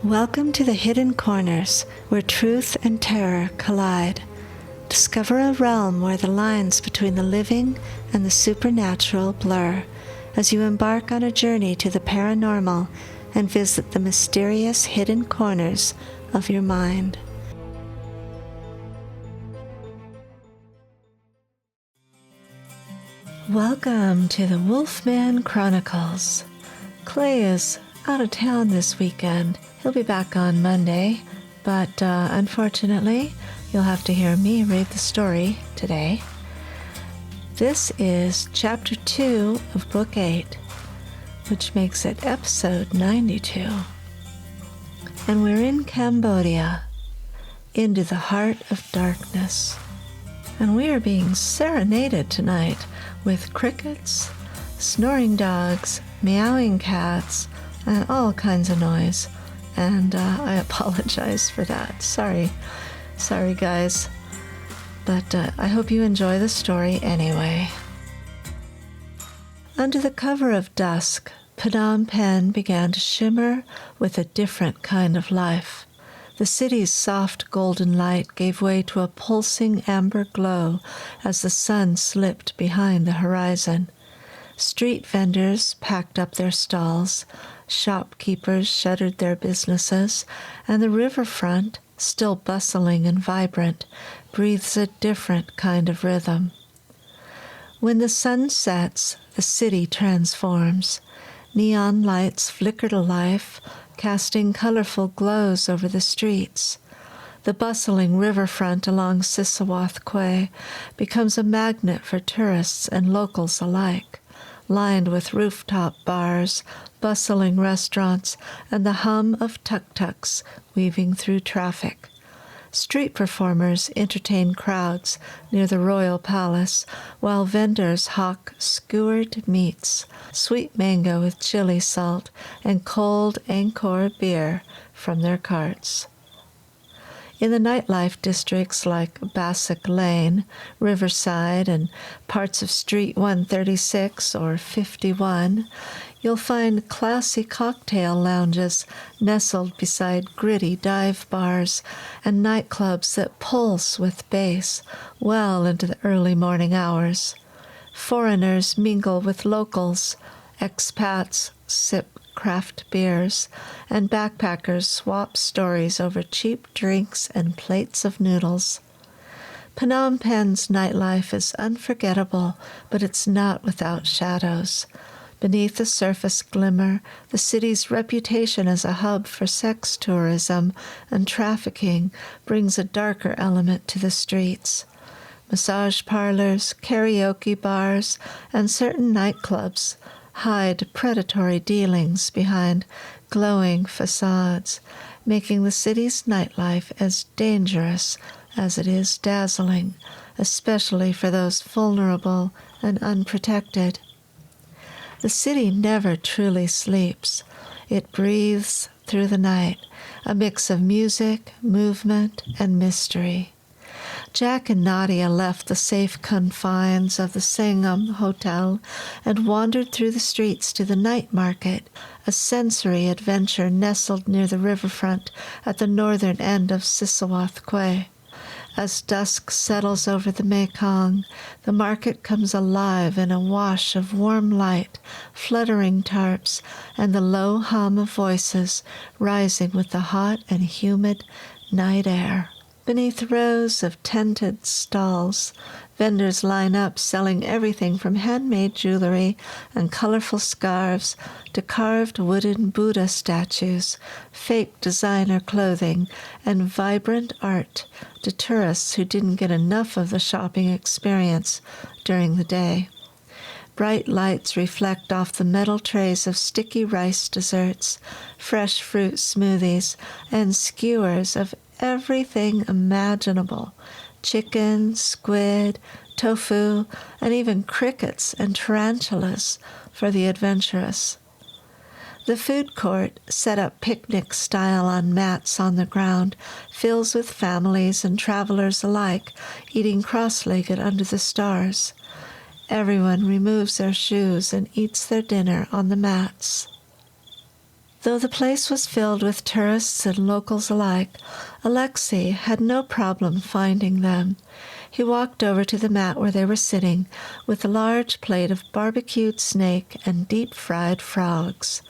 Welcome to the Hidden Corners, where truth and terror collide. Discover a realm where the lines between the living and the supernatural blur, as you embark on a journey to the paranormal and visit the mysterious hidden corners of your mind. Welcome to the Wolfman Chronicles. Clay is out of town this weekend. He'll be back on Monday, but unfortunately, you'll have to hear me read the story today. This is Chapter 2 of Book 8, which makes it Episode 92. And we're in Cambodia, into the heart of darkness. And we are being serenaded tonight with crickets, snoring dogs, meowing cats, and all kinds of noise. And I apologize for that. Sorry guys. But I hope you enjoy the story anyway. Under the cover of dusk, Phnom Penh began to shimmer with a different kind of life. The city's soft golden light gave way to a pulsing amber glow as the sun slipped behind the horizon. Street vendors packed up their stalls, shopkeepers shuttered their businesses, and the riverfront, still bustling and vibrant, breathes a different kind of rhythm. When the sun sets, the city transforms. Neon lights flicker to life, casting colorful glows over the streets. The bustling riverfront along Sisawath Quay becomes a magnet for tourists and locals alike, lined with rooftop bars, bustling restaurants, and the hum of tuk-tuks weaving through traffic. Street performers entertain crowds near the royal palace, while vendors hawk skewered meats, sweet mango with chili salt, and cold Angkor beer from their carts. In the nightlife districts like Basak Lane, Riverside, and parts of Street 136 or 51, you'll find classy cocktail lounges nestled beside gritty dive bars and nightclubs that pulse with bass well into the early morning hours. Foreigners mingle with locals, expats sip craft beers, and backpackers swap stories over cheap drinks and plates of noodles. Phnom Penh's nightlife is unforgettable, but it's not without shadows. Beneath the surface glimmer, the city's reputation as a hub for sex tourism and trafficking brings a darker element to the streets. Massage parlors, karaoke bars, and certain nightclubs hide predatory dealings behind glowing facades, making the city's nightlife as dangerous as it is dazzling, especially for those vulnerable and unprotected. The city never truly sleeps. It breathes through the night, a mix of music, movement, and mystery. Jack and Nadia left the safe confines of the Sangam Hotel and wandered through the streets to the night market, a sensory adventure nestled near the riverfront at the northern end of Sisawath Quay. As dusk settles over the Mekong, the market comes alive in a wash of warm light, fluttering tarps, and the low hum of voices rising with the hot and humid night air. Beneath rows of tented stalls, vendors line up selling everything from handmade jewelry and colorful scarves to carved wooden Buddha statues, fake designer clothing, and vibrant art to tourists who didn't get enough of the shopping experience during the day. Bright lights reflect off the metal trays of sticky rice desserts, fresh fruit smoothies, and skewers of everything imaginable: chicken, squid, tofu, and even crickets and tarantulas for the adventurous. The food court, set up picnic style on mats on the ground, fills with families and travelers alike eating cross-legged under the stars. Everyone removes their shoes and eats their dinner on the mats. Though the place was filled with tourists and locals alike, Alexei had no problem finding them. He walked over to the mat where they were sitting, with a large plate of barbecued snake and deep-fried frogs.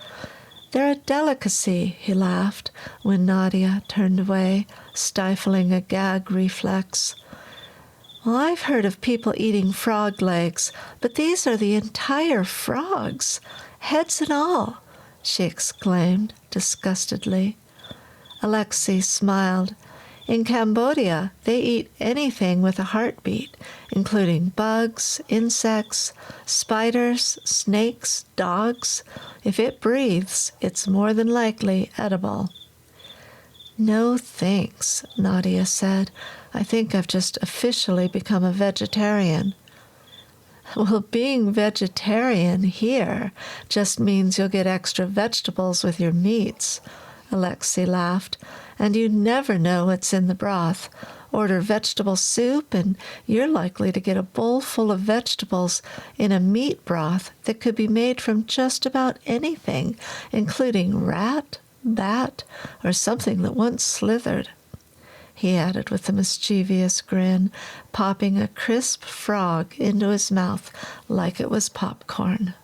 "They're a delicacy," he laughed, when Nadia turned away, stifling a gag reflex. "Well, I've heard of people eating frog legs, but these are the entire frogs, heads and all," she exclaimed disgustedly. Alexei smiled. "In Cambodia, they eat anything with a heartbeat, including bugs, insects, spiders, snakes, dogs. If it breathes, it's more than likely edible." "No thanks," Nadia said. "I think I've just officially become a vegetarian." "Well, being vegetarian here just means you'll get extra vegetables with your meats," Alexei laughed. "And you never know what's in the broth. Order vegetable soup, and you're likely to get a bowl full of vegetables in a meat broth that could be made from just about anything, including rat, bat, or something that once slithered," he added with a mischievous grin, popping a crisp frog into his mouth like it was popcorn.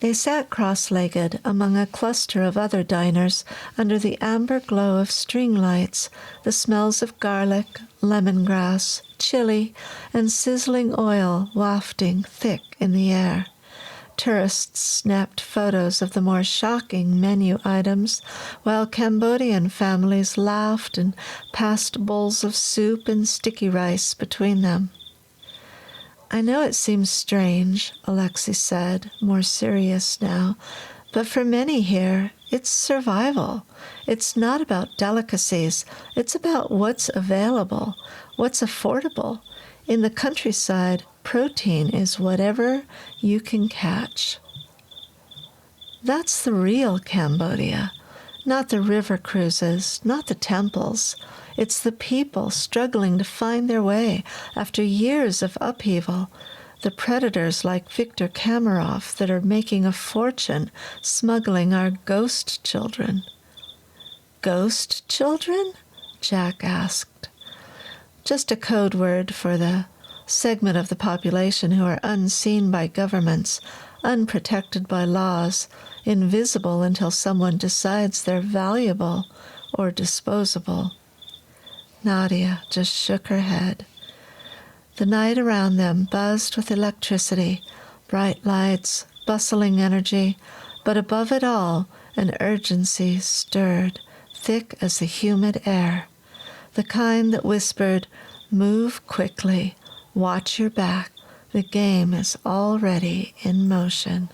They sat cross-legged among a cluster of other diners under the amber glow of string lights, the smells of garlic, lemongrass, chili, and sizzling oil wafting thick in the air. Tourists snapped photos of the more shocking menu items, while Cambodian families laughed and passed bowls of soup and sticky rice between them. "I know it seems strange," Alexei said, more serious now, "but for many here, it's survival. It's not about delicacies. It's about what's available, what's affordable. In the countryside, protein is whatever you can catch." That's the real Cambodia, not the river cruises, not the temples. It's the people struggling to find their way after years of upheaval, the predators like Viktor Kamarov that are making a fortune smuggling our ghost children. "Ghost children?" Jack asked. "Just a code word for the segment of the population who are unseen by governments, unprotected by laws, invisible until someone decides they're valuable or disposable." Nadia just shook her head. The night around them buzzed with electricity, bright lights, bustling energy, but above it all, an urgency stirred, thick as the humid air, the kind that whispered, "Move quickly, watch your back, the game is already in motion."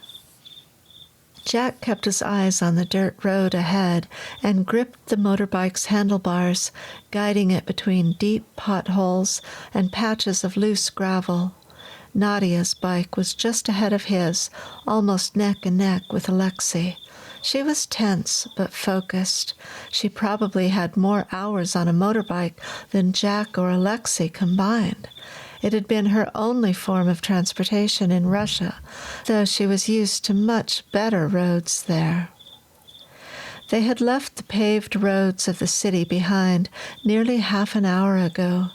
Jack kept his eyes on the dirt road ahead and gripped the motorbike's handlebars, guiding it between deep potholes and patches of loose gravel. Nadia's bike was just ahead of his, almost neck and neck with Alexei. She was tense but focused. She probably had more hours on a motorbike than Jack or Alexei combined. It had been her only form of transportation in Russia, though she was used to much better roads there. They had left the paved roads of the city behind nearly half an hour ago.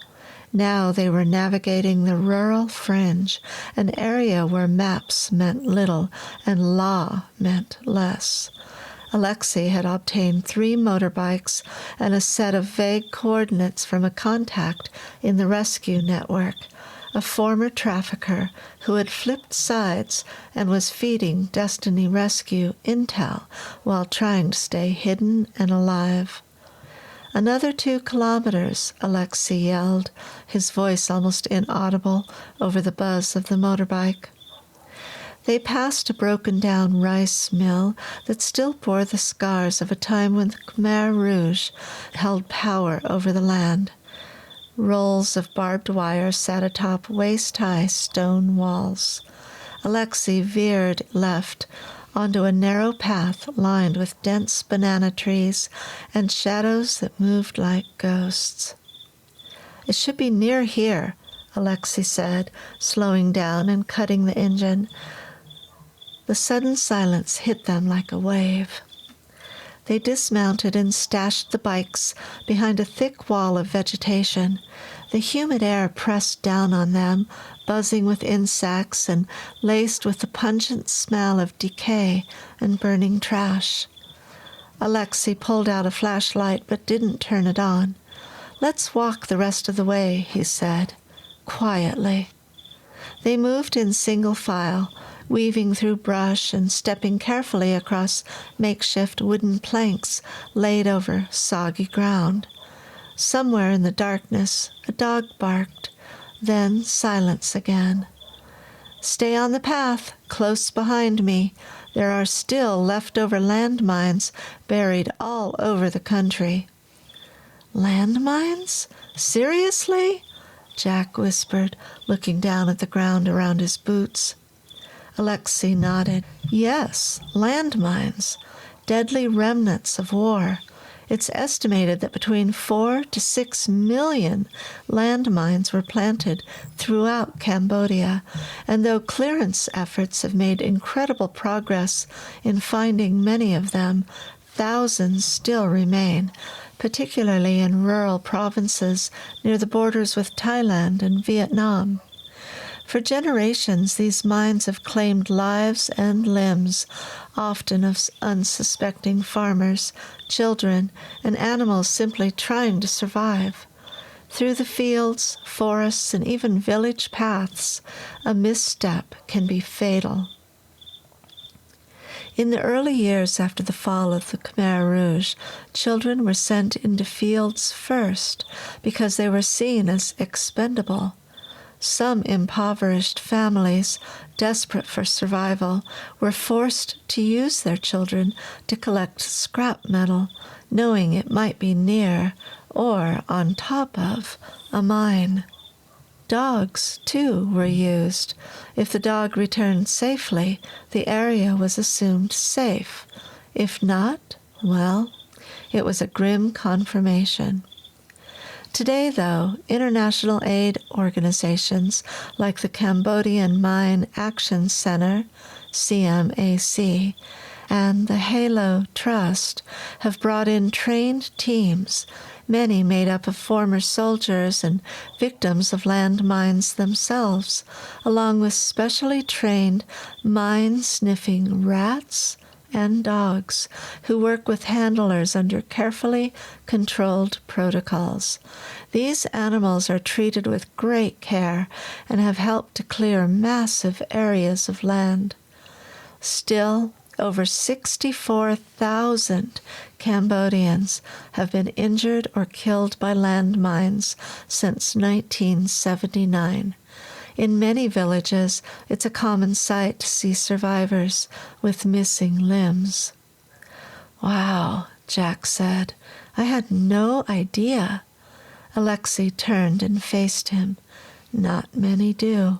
Now they were navigating the rural fringe, an area where maps meant little and law meant less. Alexei had obtained 3 motorbikes and a set of vague coordinates from a contact in the rescue network, a former trafficker who had flipped sides and was feeding Destiny Rescue intel while trying to stay hidden and alive. "Another 2 kilometers, Alexei yelled, his voice almost inaudible over the buzz of the motorbike. They passed a broken-down rice mill that still bore the scars of a time when the Khmer Rouge held power over the land. Rolls of barbed wire sat atop waist-high stone walls. Alexei veered left onto a narrow path lined with dense banana trees and shadows that moved like ghosts. "It should be near here," Alexei said, slowing down and cutting the engine. The sudden silence hit them like a wave. They dismounted and stashed the bikes behind a thick wall of vegetation. The humid air pressed down on them, buzzing with insects and laced with the pungent smell of decay and burning trash. Alexei pulled out a flashlight but didn't turn it on. "Let's walk the rest of the way," he said, quietly. They moved in single file, weaving through brush and stepping carefully across makeshift wooden planks laid over soggy ground. Somewhere in the darkness, a dog barked, then silence again. "Stay on the path, close behind me. There are still leftover landmines buried all over the country." "Landmines? Seriously?" Jack whispered, looking down at the ground around his boots. Alexei nodded. "Yes, landmines, deadly remnants of war. It's estimated that between 4 to 6 million landmines were planted throughout Cambodia, and though clearance efforts have made incredible progress in finding many of them, thousands still remain, particularly in rural provinces near the borders with Thailand and Vietnam. For generations, these mines have claimed lives and limbs, often of unsuspecting farmers, children, and animals simply trying to survive. Through the fields, forests, and even village paths, a misstep can be fatal. In the early years after the fall of the Khmer Rouge, children were sent into fields first because they were seen as expendable. Some impoverished families, desperate for survival, were forced to use their children to collect scrap metal, knowing it might be near or on top of a mine. Dogs, too, were used. If the dog returned safely, the area was assumed safe. If not, well, it was a grim confirmation. Today, though, international aid organizations like the Cambodian Mine Action Center, CMAC, and the Halo Trust have brought in trained teams, many made up of former soldiers and victims of landmines themselves, along with specially trained mine-sniffing rats and dogs who work with handlers under carefully controlled protocols. These animals are treated with great care and have helped to clear massive areas of land. Still, over 64,000 Cambodians have been injured or killed by landmines since 1979. In many villages, it's a common sight to see survivors with missing limbs. "Wow," Jack said. "I had no idea." Alexei turned and faced him. "Not many do."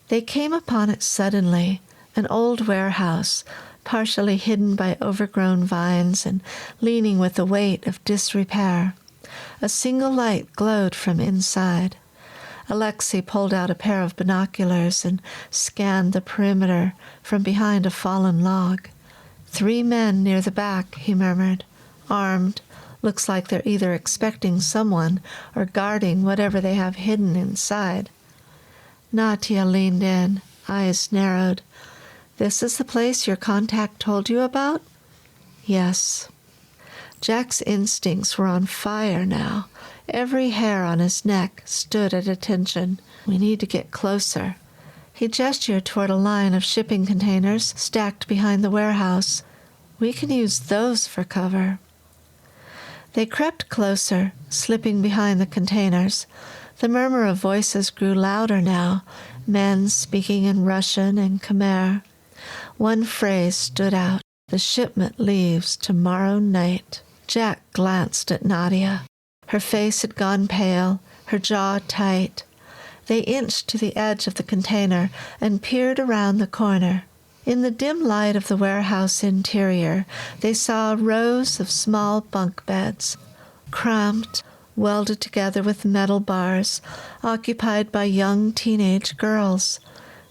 They came upon it suddenly, an old warehouse, partially hidden by overgrown vines and leaning with the weight of disrepair. A single light glowed from inside. Alexei pulled out a pair of binoculars and scanned the perimeter from behind a fallen log. "3 men near the back," he murmured. "Armed. Looks like they're either expecting someone or guarding whatever they have hidden inside." Natia leaned in, eyes narrowed. "This is the place your contact told you about?" "Yes." Jack's instincts were on fire now. Every hair on his neck stood at attention. "We need to get closer." He gestured toward a line of shipping containers stacked behind the warehouse. "We can use those for cover." They crept closer, slipping behind the containers. The murmur of voices grew louder now, men speaking in Russian and Khmer. One phrase stood out: "The shipment leaves tomorrow night." Jack glanced at Nadia. Her face had gone pale, her jaw tight. They inched to the edge of the container and peered around the corner. In the dim light of the warehouse interior, they saw rows of small bunk beds, cramped, welded together with metal bars, occupied by young teenage girls,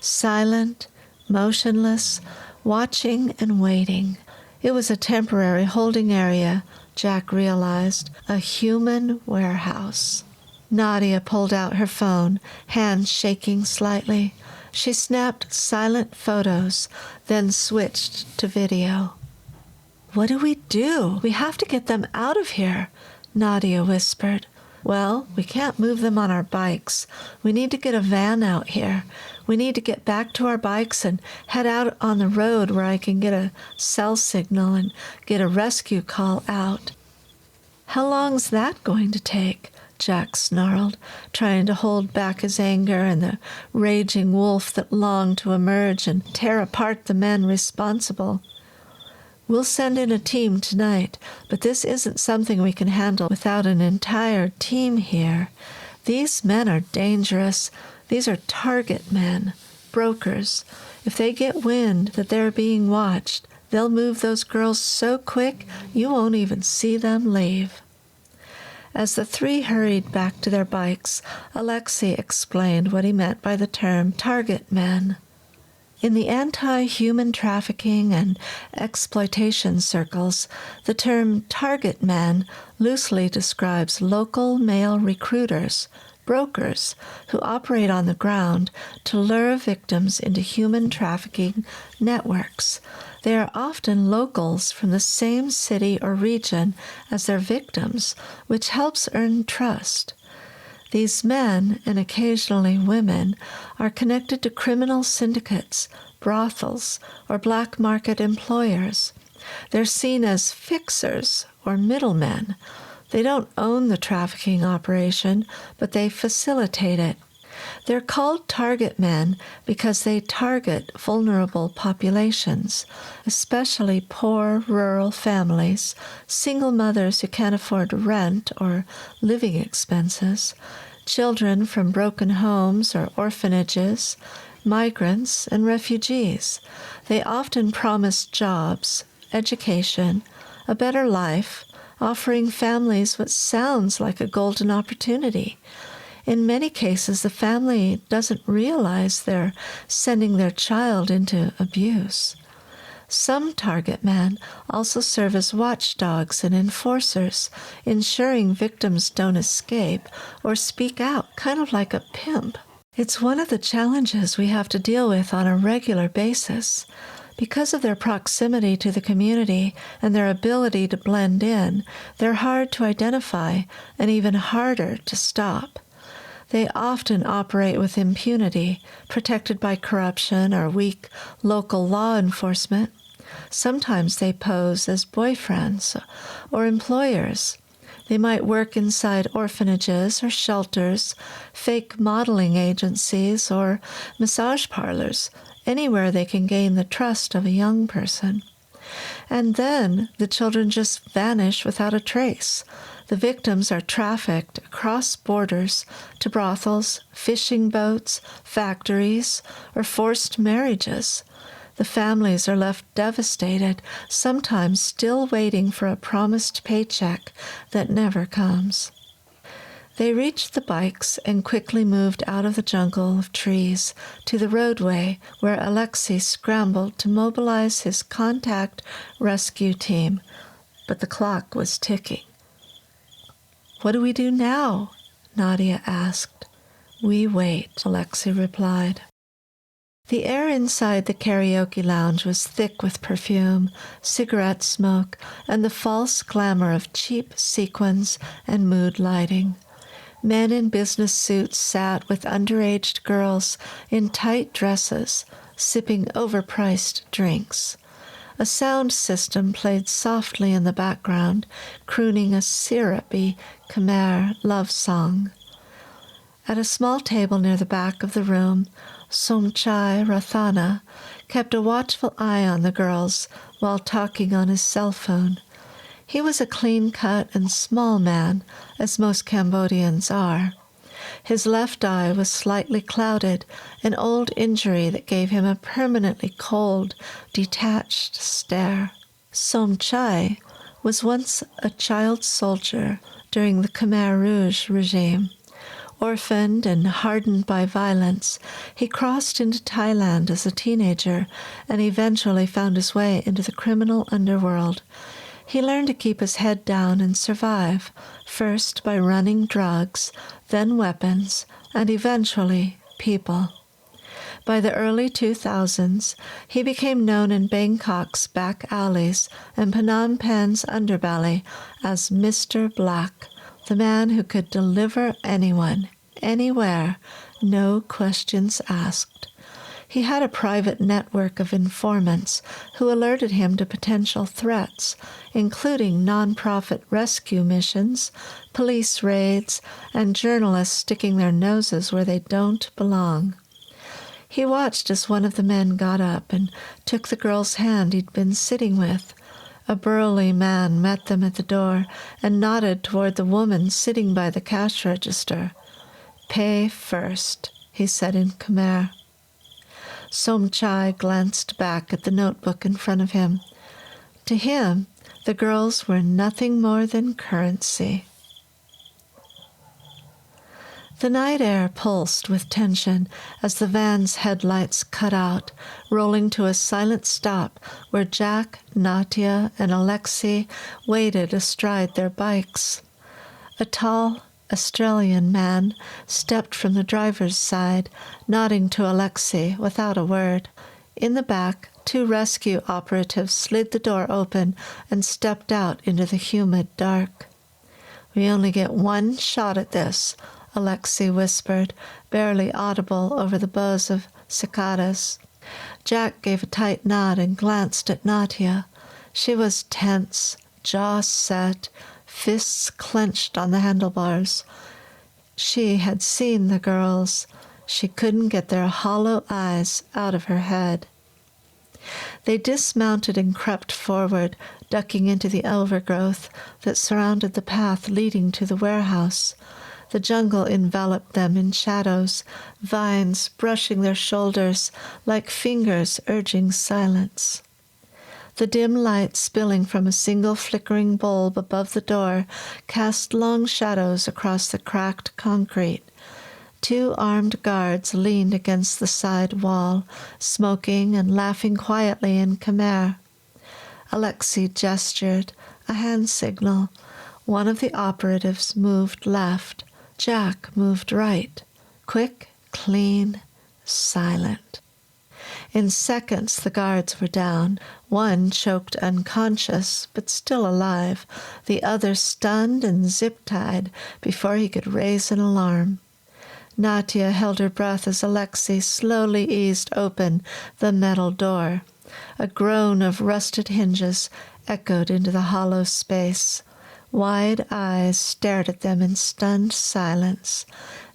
silent, motionless, watching and waiting. It was a temporary holding area, Jack realized, a human warehouse. Nadia pulled out her phone, hands shaking slightly. She snapped silent photos, then switched to video. "What do? We have to get them out of here," Nadia whispered. "Well, we can't move them on our bikes. We need to get a van out here. We need to get back to our bikes and head out on the road where I can get a cell signal and get a rescue call out." "How long's that going to take?" Jack snarled, trying to hold back his anger and the raging wolf that longed to emerge and tear apart the men responsible. "We'll send in a team tonight, but this isn't something we can handle without an entire team here. These men are dangerous. These are target men, brokers. If they get wind that they're being watched, they'll move those girls so quick you won't even see them leave." As the three hurried back to their bikes, Alexei explained what he meant by the term target men. In the anti-human trafficking and exploitation circles, the term target men loosely describes local male recruiters, brokers, who operate on the ground to lure victims into human trafficking networks. They are often locals from the same city or region as their victims, which helps earn trust. These men, and occasionally women, are connected to criminal syndicates, brothels, or black market employers. They're seen as fixers or middlemen. They don't own the trafficking operation, but they facilitate it. They're called target men because they target vulnerable populations, especially poor rural families, single mothers who can't afford rent or living expenses, children from broken homes or orphanages, migrants, and refugees. They often promise jobs, education, a better life, offering families what sounds like a golden opportunity. In many cases, the family doesn't realize they're sending their child into abuse. Some target men also serve as watchdogs and enforcers, ensuring victims don't escape or speak out, kind of like a pimp. It's one of the challenges we have to deal with on a regular basis. Because of their proximity to the community and their ability to blend in, they're hard to identify and even harder to stop. They often operate with impunity, protected by corruption or weak local law enforcement. Sometimes they pose as boyfriends or employers. They might work inside orphanages or shelters, fake modeling agencies, or massage parlors, anywhere they can gain the trust of a young person. And then the children just vanish without a trace. The victims are trafficked across borders to brothels, fishing boats, factories, or forced marriages. The families are left devastated, sometimes still waiting for a promised paycheck that never comes. They reached the bikes and quickly moved out of the jungle of trees to the roadway where Alexei scrambled to mobilize his contact rescue team, but the clock was ticking. "What do we do now?" Nadia asked. "We wait," Alexei replied. The air inside the karaoke lounge was thick with perfume, cigarette smoke, and the false glamour of cheap sequins and mood lighting. Men in business suits sat with underage girls in tight dresses, sipping overpriced drinks. A sound system played softly in the background, crooning a syrupy Khmer love song. At a small table near the back of the room, Somchai Rathana kept a watchful eye on the girls while talking on his cell phone. He was a clean-cut and small man, as most Cambodians are. His left eye was slightly clouded, an old injury that gave him a permanently cold, detached stare. Somchai was once a child soldier during the Khmer Rouge regime. Orphaned and hardened by violence, he crossed into Thailand as a teenager and eventually found his way into the criminal underworld. He learned to keep his head down and survive, first by running drugs, then weapons, and eventually people. By the early 2000s, he became known in Bangkok's back alleys and Phnom Penh's underbelly as Mr. Black, the man who could deliver anyone, anywhere, no questions asked. He had a private network of informants who alerted him to potential threats, including nonprofit rescue missions, police raids, and journalists sticking their noses where they don't belong. He watched as one of the men got up and took the girl's hand he'd been sitting with. A burly man met them at the door and nodded toward the woman sitting by the cash register. "Pay first," he said in Khmer. Somchai glanced back at the notebook in front of him. To him, the girls were nothing more than currency. The night air pulsed with tension as the van's headlights cut out, rolling to a silent stop where Jack, Natia, and Alexei waited astride their bikes. A tall Australian man stepped from the driver's side, nodding to Alexei without a word. In the back, 2 rescue operatives slid the door open and stepped out into the humid dark. "We only get one shot at this," Alexei whispered, barely audible over the buzz of cicadas. Jack gave a tight nod and glanced at Natia. She was tense, jaw set, fists clenched on the handlebars. She had seen the girls. She couldn't get their hollow eyes out of her head. They dismounted and crept forward, ducking into the overgrowth that surrounded the path leading to the warehouse. The jungle enveloped them in shadows, vines brushing their shoulders like fingers urging silence. The dim light spilling from a single flickering bulb above the door cast long shadows across the cracked concrete. 2 armed guards leaned against the side wall, smoking and laughing quietly in Khmer. Alexei gestured, a hand signal. One of the operatives moved left. Jack moved right. Quick, clean, silent. In seconds, the guards were down. One choked unconscious, but still alive. The other stunned and zip-tied before he could raise an alarm. Natia held her breath as Alexei slowly eased open the metal door. A groan of rusted hinges echoed into the hollow space. Wide eyes stared at them in stunned silence.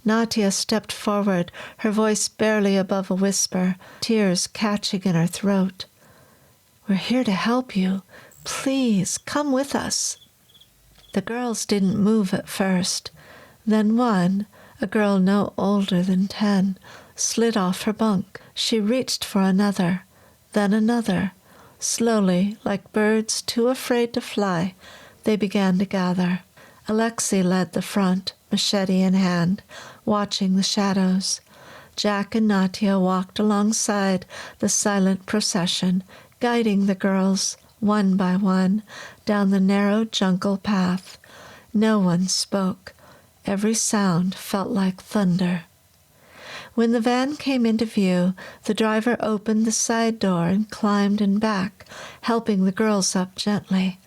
Natia stepped forward, her voice barely above a whisper, tears catching in her throat. "We're here to help you. Please, come with us." The girls didn't move at first. Then one, a girl no older than 10, slid off her bunk. She reached for another, then another. Slowly, like birds too afraid to fly, they began to gather. Alexei led the front, machete in hand, watching the shadows. Jack and Natia walked alongside the silent procession, guiding the girls, one by one, down the narrow jungle path. No one spoke. Every sound felt like thunder. When the van came into view, the driver opened the side door and climbed in back, helping the girls up gently.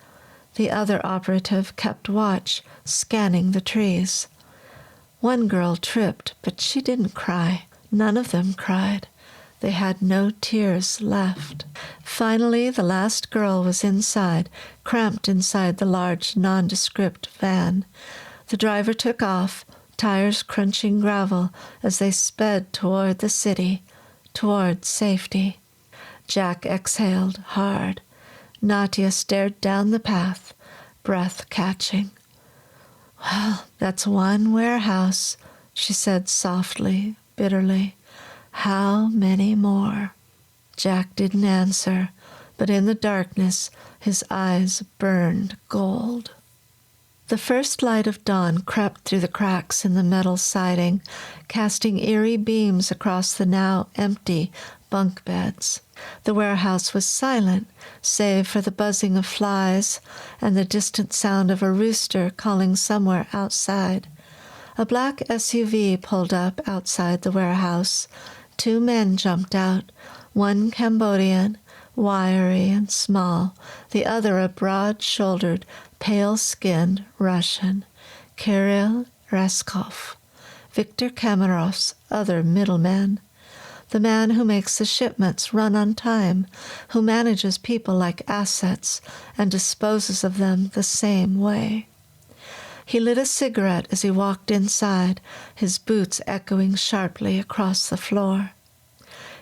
The other operative kept watch, scanning the trees. One girl tripped, but she didn't cry. None of them cried. They had no tears left. Finally, the last girl was inside, cramped inside the large, nondescript van. The driver took off, tires crunching gravel as they sped toward the city, toward safety. Jack exhaled hard. Natia stared down the path, breath catching. "Well, that's one warehouse," she said softly, bitterly. "How many more?" Jack didn't answer, but in the darkness his eyes burned gold. The first light of dawn crept through the cracks in the metal siding, casting eerie beams across the now empty bunk beds. The warehouse was silent, save for the buzzing of flies and the distant sound of a rooster calling somewhere outside. A black SUV pulled up outside the warehouse. 2 men jumped out, one Cambodian, wiry and small, the other a broad-shouldered, pale-skinned Russian, Kirill Raskov, Viktor Kamarov's other middleman, the man who makes the shipments run on time, who manages people like assets and disposes of them the same way. He lit a cigarette as he walked inside, his boots echoing sharply across the floor.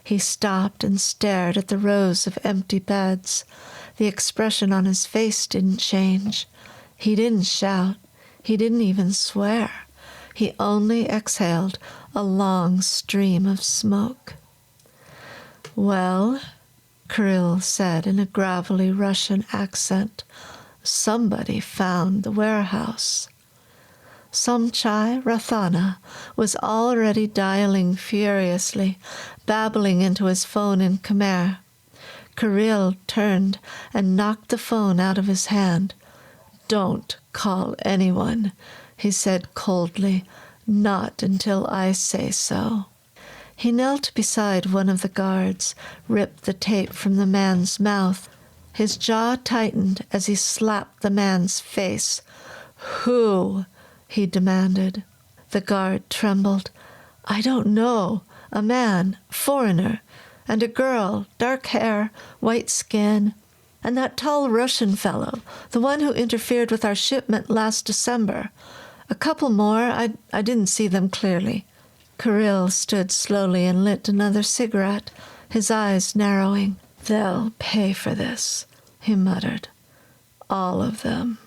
He stopped and stared at the rows of empty beds. The expression on his face didn't change. He didn't shout. He didn't even swear. He only exhaled a long stream of smoke. "Well," Kirill said in a gravelly Russian accent, "somebody found the warehouse." Somchai Rathana was already dialing furiously, babbling into his phone in Khmer. Kirill turned and knocked the phone out of his hand. "Don't call anyone," he said coldly, "not until I say so." He knelt beside one of the guards, ripped the tape from the man's mouth. His jaw tightened as he slapped the man's face. "Who?" he demanded. The guard trembled. "I don't know. A man, foreigner, and a girl, dark hair, white skin, and that tall Russian fellow, the one who interfered with our shipment last December. A couple more, I didn't see them clearly." Kirill stood slowly and lit another cigarette, his eyes narrowing. "They'll pay for this," he muttered. "All of them."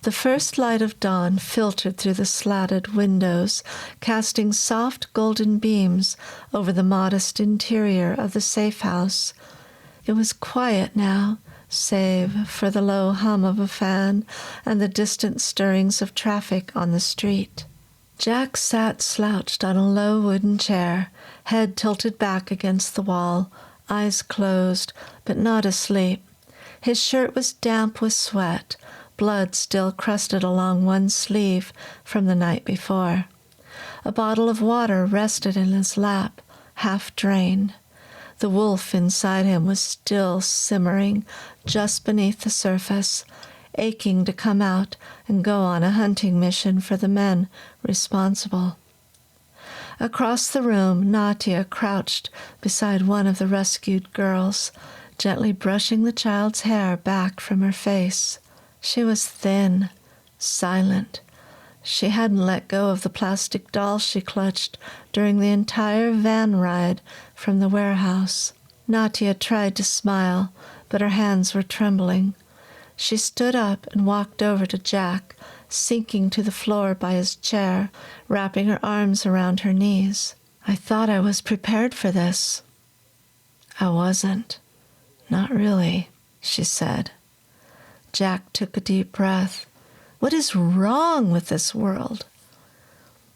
The first light of dawn filtered through the slatted windows, casting soft golden beams over the modest interior of the safe house. It was quiet now, save for the low hum of a fan and the distant stirrings of traffic on the street. Jack sat slouched on a low wooden chair, head tilted back against the wall, eyes closed, but not asleep. His shirt was damp with sweat, blood still crusted along one sleeve from the night before. A bottle of water rested in his lap, half drained. The wolf inside him was still simmering just beneath the surface, aching to come out and go on a hunting mission for the men responsible. Across the room, Natia crouched beside one of the rescued girls, gently brushing the child's hair back from her face. She was thin, silent. She hadn't let go of the plastic doll she clutched during the entire van ride from the warehouse. Natia tried to smile, but her hands were trembling. She stood up and walked over to Jack, sinking to the floor by his chair, wrapping her arms around her knees. "I thought I was prepared for this." "I wasn't. Not really," she said. Jack took a deep breath. "What is wrong with this world?"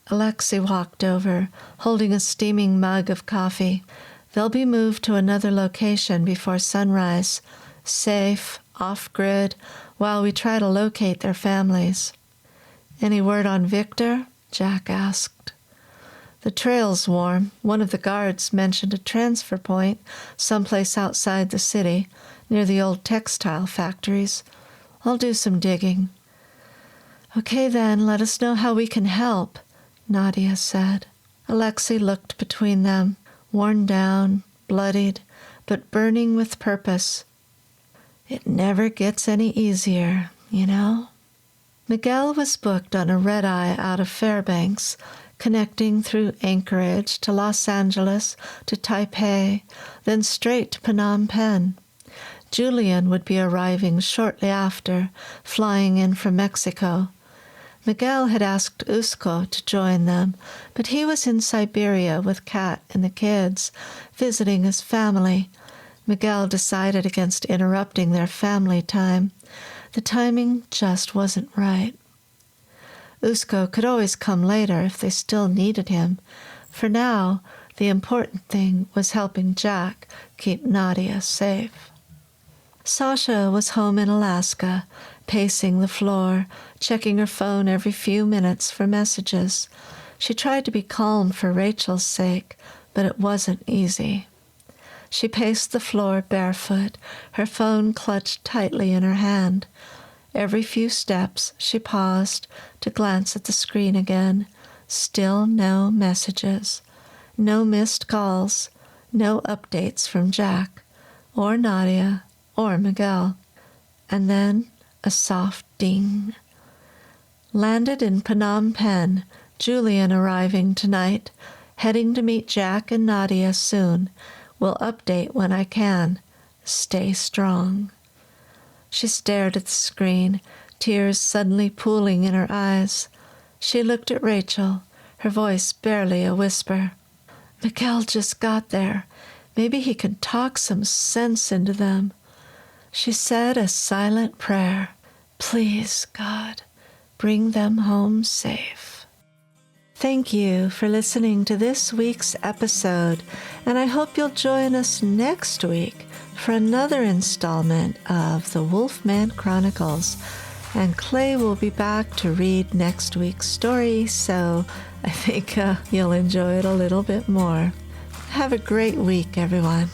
Alexei walked over, holding a steaming mug of coffee. "They'll be moved to another location before sunrise, safe, off-grid, while we try to locate their families." "Any word on Victor?" Jack asked. "The trail's warm. One of the guards mentioned a transfer point someplace outside the city, near the old textile factories. I'll do some digging." "Okay then, let us know how we can help," Nadia said. Alexei looked between them, worn down, bloodied, but burning with purpose. "It never gets any easier, you know." Miguel was booked on a red-eye out of Fairbanks, connecting through Anchorage to Los Angeles to Taipei, then straight to Phnom Penh. Julian would be arriving shortly after, flying in from Mexico. Miguel had asked Usko to join them, but he was in Siberia with Kat and the kids, visiting his family. Miguel decided against interrupting their family time. The timing just wasn't right. Usko could always come later if they still needed him. For now, the important thing was helping Jack keep Nadia safe. Sasha was home in Alaska, pacing the floor, checking her phone every few minutes for messages. She tried to be calm for Rachel's sake, but it wasn't easy. She paced the floor barefoot, her phone clutched tightly in her hand. Every few steps, she paused to glance at the screen again. Still no messages, no missed calls, no updates from Jack, or Nadia, or Miguel. And then a soft ding. Landed in Phnom Penh, Julian arriving tonight, heading to meet Jack and Nadia soon. Will update when I can. Stay strong. She stared at the screen, tears suddenly pooling in her eyes. She looked at Rachel, her voice barely a whisper. Miguel just got there. Maybe he can talk some sense into them. She said a silent prayer. Please, God, bring them home safe. Thank you for listening to this week's episode, and I hope you'll join us next week for another installment of the Wolfman Chronicles. And Clay will be back to read next week's story, so I think you'll enjoy it a little bit more. Have a great week, everyone.